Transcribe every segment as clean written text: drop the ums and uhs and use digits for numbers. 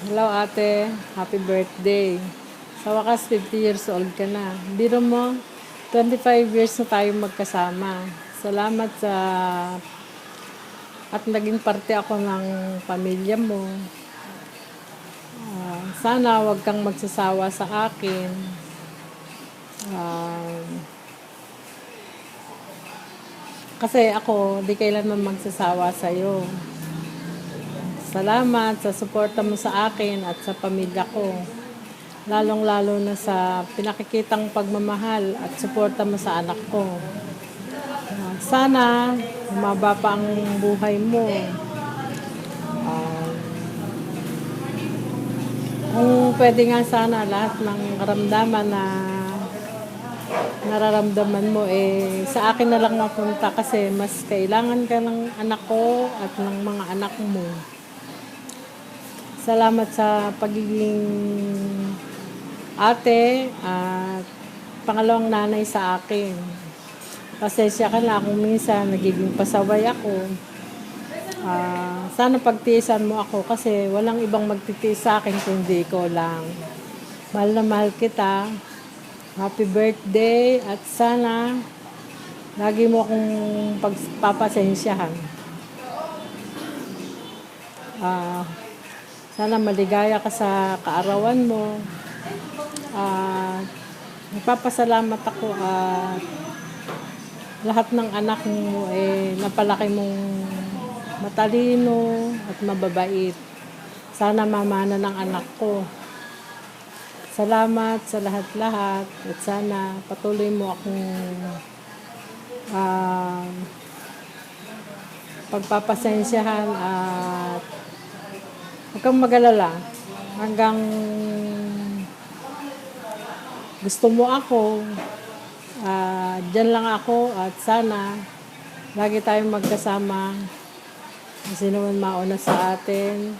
Hello ate, happy birthday. Sa wakas, 50 years old ka na. Biro mo, 25 years na tayo magkasama. Salamat sa at naging parte ako ng pamilya mo. Sana wag kang magsasawa sa akin. Ah, Kasi ako, di kailanman magsasawa sa'yo. Salamat sa suporta mo sa akin at sa pamilya ko. Lalong-lalo na sa pinakikitang pagmamahal at suporta mo sa anak ko. Sana humaba pa ang buhay mo. Kung pwede nga sana lahat ng karamdaman na nararamdaman mo sa akin na lang mapunta kasi mas kailangan ka ng anak ko at ng mga anak mo. Salamat sa pagiging ate at pangalawang nanay sa akin. Pasensya ka na kung minsan nagiging pasaway ako. Sana pagtiisan mo ako kasi walang ibang magtitiis sa akin kundi ko lang. Mahal na mahal kita. Happy birthday at sana lagi mo akong pagpapasensyahan. Sana maligaya ka sa kaarawan mo. Nagpapasalamat ako at lahat ng anak mo napalaki mong matalino at mababait. Sana mamana ng anak ko. Salamat sa lahat-lahat at sana patuloy mo akong pagpapasensyahan at huwag kang mag-alala hanggang gusto mo ako. Diyan lang ako at sana lagi tayong magkasama. Sino man mauna sa atin,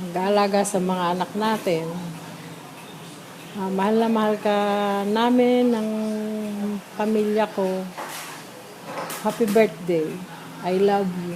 mag-aalaga sa mga anak natin. Mahal na mahal ka namin ng pamilya ko. Happy birthday. I love you.